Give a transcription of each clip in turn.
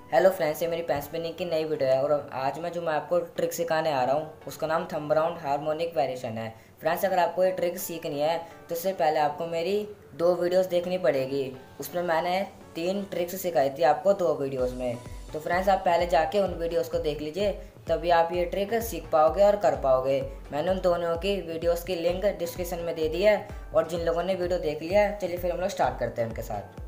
Hello friends, ये मेरी pen spinning की नई वीडियो है और आज मैं आपको ट्रिक सिखाने आ रहा हूँ उसका नाम थंब राउंड हार्मोनिक वेरिएशन है। फ्रेंड्स, अगर आपको ये ट्रिक सीखनी है तो इससे पहले आपको मेरी दो वीडियोस देखनी पड़ेगी। उसमें मैंने 3 ट्रिक्स सिखाई थी आपको 2 वीडियोस में। तो फ्रेंड्स, आप पहले जाके उन वीडियोस को देख लीजिए, तभी आप ये ट्रिक सीख पाओगे और कर पाओगे। मैंने उन दोनों की वीडियोस की लिंक डिस्क्रिप्शन में दे दी है। और जिन लोगों ने वीडियो देख लिया है, चलिए फिर हम लोग स्टार्ट करते हैं उनके साथ।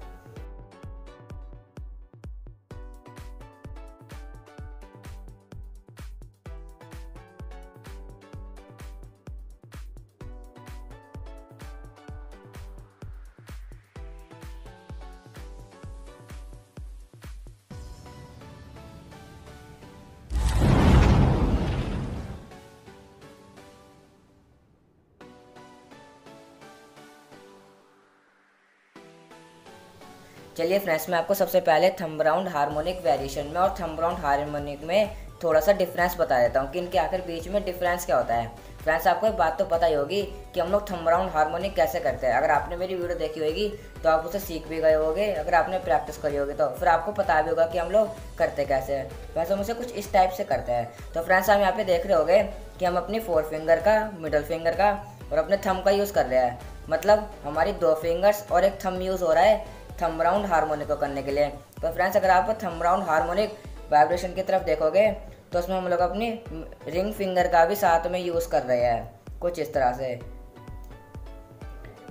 चलिए फ्रेंड्स, मैं आपको सबसे पहले थंब राउंड हार्मोनिक वेरिएशन में और थंब राउंड हार्मोनिक में थोड़ा सा डिफरेंस बता देता हूँ कि इनके आखिर बीच में डिफरेंस क्या होता है। फ्रेंड्स, आपको एक बात तो पता ही होगी कि हम लोग थंब राउंड हार्मोनिक कैसे करते हैं। अगर आपने मेरी वीडियो देखी होगी तो आप उसे सीख भी गए होगे। अगर आपने प्रैक्टिस करी होगी तो फिर आपको पता भी होगा कि हम लोग करते कैसे हैं। वैसे हम उसे कुछ इस टाइप से करते हैं। तो फ्रेंड्स, आप यहाँ पे देख रहे होगे कि हम अपनी 4 फिंगर का, मिडल फिंगर का और अपने थंब का यूज़ कर रहे हैं। मतलब हमारी 2 फिंगर्स और एक थंब यूज़ हो रहा है थंब राउंड हार्मोनिक को करने के लिए। तो फ्रेंड्स, अगर आप थंब राउंड हार्मोनिक वाइब्रेशन की तरफ देखोगे तो उसमें हम लोग अपनी रिंग फिंगर का भी साथ में यूज़ कर रहे हैं कुछ इस तरह से।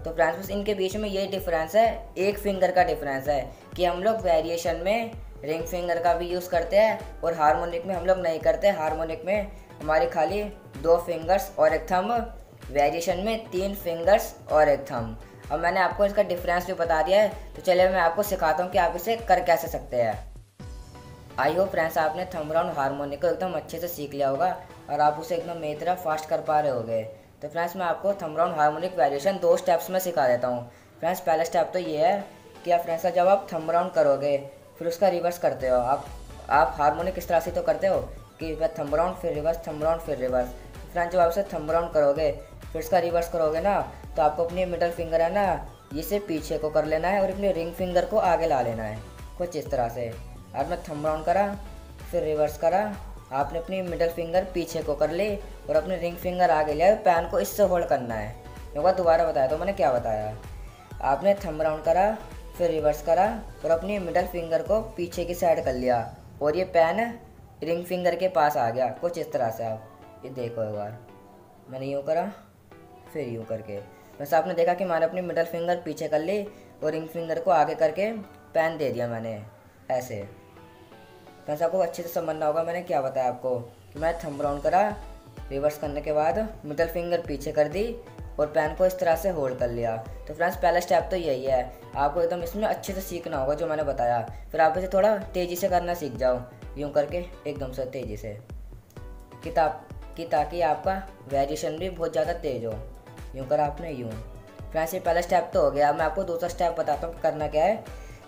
तो फ्रेंड्स, बस इनके बीच में ये डिफरेंस है, एक फिंगर का डिफरेंस है कि हम लोग वेरिएशन में रिंग फिंगर का भी यूज़ करते हैं और हार्मोनिक में हम लोग नहीं करते। हार्मोनिक में हमारी खाली 2 फिंगर्स और एक थंब, वेरिएशन में 3 फिंगर्स और एक थंब। अब मैंने आपको इसका डिफरेंस भी बता दिया है, तो चलिए मैं आपको सिखाता हूँ कि आप इसे कर कैसे सकते हैं। आई होप फ्रेंड्स, आपने थंब राउंड हार्मोनिक को एकदम अच्छे से सीख लिया होगा और आप उसे एकदम मेरी तरह फास्ट कर पा रहे होगे। तो फ्रेंड्स, मैं आपको thumb round harmonic variation 2 steps में सिखा देता हूँ। फ्रेंड्स, पहला स्टेप तो ये है कि आप फ्रेंड्स जब आप थंब राउंड करोगे फिर उसका रिवर्स करते हो। आप हार्मोनिक इस तरह से तो करते हो कि थंब राउंड फिर रिवर्स, थंब राउंड फिर रिवर्स। फ्रेंड्स, जब आप उसे थंब राउंड करोगे फिर इसका रिवर्स करोगे ना, तो आपको अपनी मिडल फिंगर है ना, इसे पीछे को कर लेना है और अपने रिंग फिंगर को आगे ला लेना है कुछ इस तरह से। और मैं थंब राउंड करा फिर रिवर्स करा, आपने अपनी मिडल फिंगर पीछे को कर ली और अपने रिंग फिंगर आगे लिया। पैन को इससे होल्ड करना है। एक बार दोबारा बताया तो मैंने क्या बताया। आपने थंब राउंड करा फिर रिवर्स करा और अपनी मिडल फिंगर को पीछे की साइड कर लिया और ये पैन रिंग फिंगर के पास आ गया कुछ इस तरह से। आप ये देखो, एक बार मैंने यूँ करा फिर यूँ करके, बस आपने देखा कि मैंने अपनी मिडल फिंगर पीछे कर ली और रिंग फिंगर को आगे करके पैन दे दिया मैंने ऐसे। बस आपको अच्छे से समझना होगा मैंने क्या बताया आपको कि मैं थंब राउंड करा, रिवर्स करने के बाद मिडल फिंगर पीछे कर दी और पैन को इस तरह से होल्ड कर लिया। तो फ्रेंड्स, पहला स्टेप तो यही है। आपको एकदम इसमें अच्छे से सीखना होगा जो मैंने बताया। फिर आप इसे थोड़ा तेज़ी से करना सीख जाओ, यूँ करके एकदम से तेज़ी से कि ताकि आपका वेरिएशन भी बहुत ज़्यादा तेज़ हो। यूँ करा आपने, यूँ। फ्रेंड्स, ये पहला स्टेप तो हो गया। अब मैं आपको दूसरा स्टेप बताता हूँ कि करना क्या है।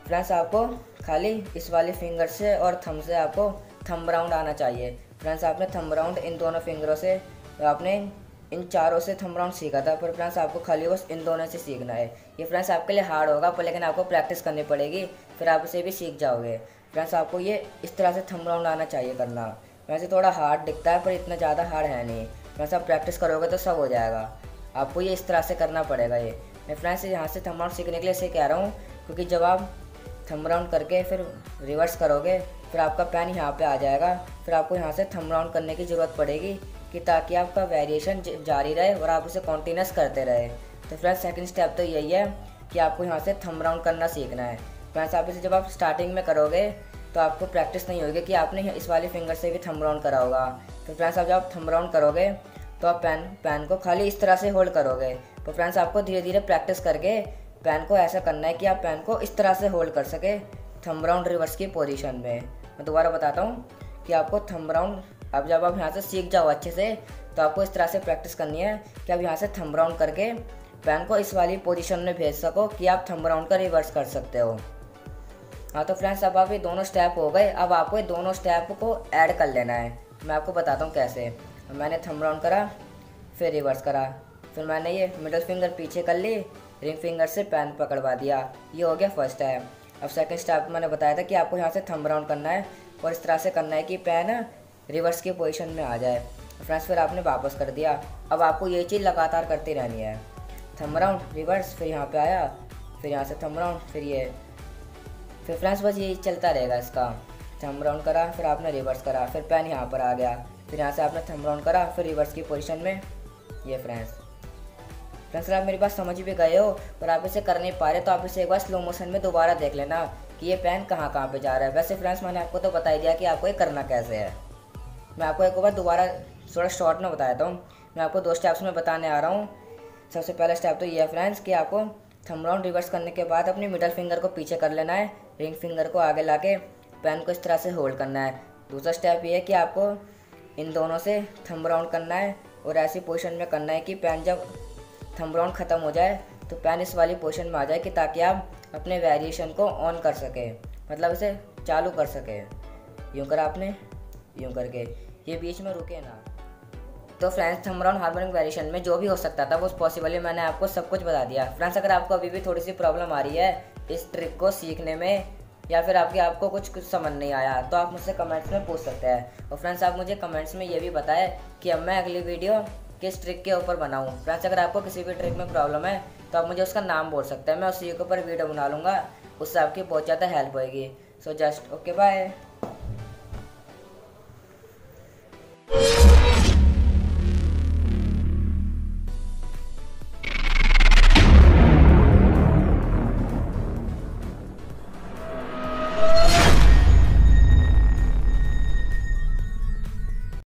फ्रेंड्स, आपको खाली इस वाली फिंगर से और थंब से आपको थंब राउंड आना चाहिए। फ्रेंड्स, आपने थंब राउंड इन दोनों फिंगरों से, आपने इन चारों से थंब राउंड सीखा था, पर फ्रेंड्स आपको खाली बस इन दोनों से सीखना है। ये फ्रेंड्स आपके लिए हार्ड होगा पर लेकिन आपको प्रैक्टिस करनी पड़ेगी, फिर आप इसे भी सीख जाओगे। फ्रेंड्स, आपको ये इस तरह से थंब राउंड आना चाहिए करना। वैसे थोड़ा हार्ड दिखता है पर इतना ज़्यादा हार्ड है नहीं। फ्रेंड्स, आप प्रैक्टिस करोगे तो सब हो जाएगा। आपको ये इस तरह से करना पड़ेगा। ये मैं फ्रेंड्स यहाँ से थंब राउंड सीखने के लिए इसे कह रहा हूँ क्योंकि जब आप थंब राउंड करके फिर रिवर्स करोगे फिर आपका पैन यहाँ पे आ जाएगा। फिर आपको यहाँ से थंब राउंड करने की ज़रूरत पड़ेगी कि ताकि आपका वेरिएशन जारी रहे और आप उसे कॉन्टीन्यूस करते रहे। तो फ्रेंड्स, सेकंड स्टेप तो यही है कि आपको यहाँ से थंब राउंड करना सीखना है। फ्रेंड्स, आप इसे जब आप स्टार्टिंग में करोगे तो आपको प्रैक्टिस नहीं होगी कि आपने इस वाली फिंगर से भी थंब राउंड करा होगा। तो फ्रेंड्स, आप जब आप थंब राउंड करोगे तो आप पैन को खाली इस तरह से होल्ड करोगे। तो फ्रेंड्स, आपको धीरे धीरे प्रैक्टिस करके पैन को ऐसा करना है कि आप पैन को इस तरह से होल्ड कर सके थंब राउंड रिवर्स की पोजीशन में। मैं दोबारा बताता हूँ कि आपको थंब राउंड, अब जब आप यहाँ से सीख जाओ अच्छे से तो आपको इस तरह से प्रैक्टिस करनी है कि आप यहाँ से थंब राउंड करके पैन को इस वाली पोजीशन में भेज सको कि आप थंब राउंड का रिवर्स कर सकते हो। हाँ, तो फ्रेंड्स, अब आप ये दोनों स्टेप हो गए। अब आपको ये दोनों स्टेप को ऐड कर लेना है। मैं आपको बताता हूँ कैसे। मैंने थंब राउंड करा फिर रिवर्स करा, फिर मैंने ये मिडल फिंगर पीछे कर ली, रिंग फिंगर से पैन पकड़वा दिया। ये हो गया फर्स्ट स्टेप। अब सेकंड स्टेप मैंने बताया था कि आपको यहाँ से थंब राउंड करना है और इस तरह से करना है कि पेन रिवर्स की पोजीशन में आ जाए। फ्रेंड्स फिर आपने वापस कर दिया। अब आपको ये चीज़ लगातार करती रहनी है, थंब राउंड रिवर्स, फिर यहाँ पे आया, फिर यहाँ से थंब राउंड, फिर ये, फिर फ्रेंड्स बस यही चलता रहेगा इसका। थंब राउंड करा, फिर आपने रिवर्स करा, फिर पेन यहाँ पर आ गया, फिर यहाँ से आपने थंब राउंड करा, फिर रिवर्स की पोजीशन में, ये फ्रेंड्स आप मेरी बात समझ भी गए हो पर आप इसे कर नहीं पा रहे तो आप इसे एक बार स्लो मोशन में दोबारा देख लेना कि ये पेन कहाँ कहाँ पे जा रहा है। वैसे फ्रेंड्स मैंने आपको तो बता ही दिया कि आपको ये करना कैसे है। मैं आपको एक बार दोबारा थोड़ा शॉर्ट में बताया था। मैं आपको 2 स्टेप्स में बताने आ रहा हूँ। सबसे पहला स्टेप तो ये है फ्रेंड्स कि आपको थंब राउंड रिवर्स करने के बाद अपनी मिडल फिंगर को पीछे कर लेना है, रिंग फिंगर को आगे लाके पेन को इस तरह से होल्ड करना है। दूसरा स्टेप ये है कि आपको इन दोनों से थंब राउंड करना है और ऐसी पोजीशन में करना है कि पेन जब थंब राउंड ख़त्म हो जाए तो पेन इस वाली पोजीशन में आ जाए कि ताकि आप अपने वेरिएशन को ऑन कर सके, मतलब इसे चालू कर सके। यूँ कर आपने, यूँ करके, ये बीच में रुके ना। तो friends thumb round harmonic variation में जो भी हो सकता था वो पॉसिबली मैंने आपको सब कुछ बता दिया। फ्रेंड्स अगर आपको अभी भी थोड़ी सी प्रॉब्लम आ रही है इस ट्रिक को सीखने में या फिर आपको कुछ समझ नहीं आया तो आप मुझसे कमेंट्स में पूछ सकते हैं। और फ्रेंड्स आप मुझे कमेंट्स में ये भी बताएं कि अब मैं अगली वीडियो किस ट्रिक के ऊपर बनाऊँ। फ्रेंड्स अगर आपको किसी भी ट्रिक में प्रॉब्लम है तो आप मुझे उसका नाम बोल सकते हैं, मैं उसी के ऊपर वीडियो बना लूँगा, उससे आपकी बहुत ज़्यादा हेल्प होएगी। So just okay bye.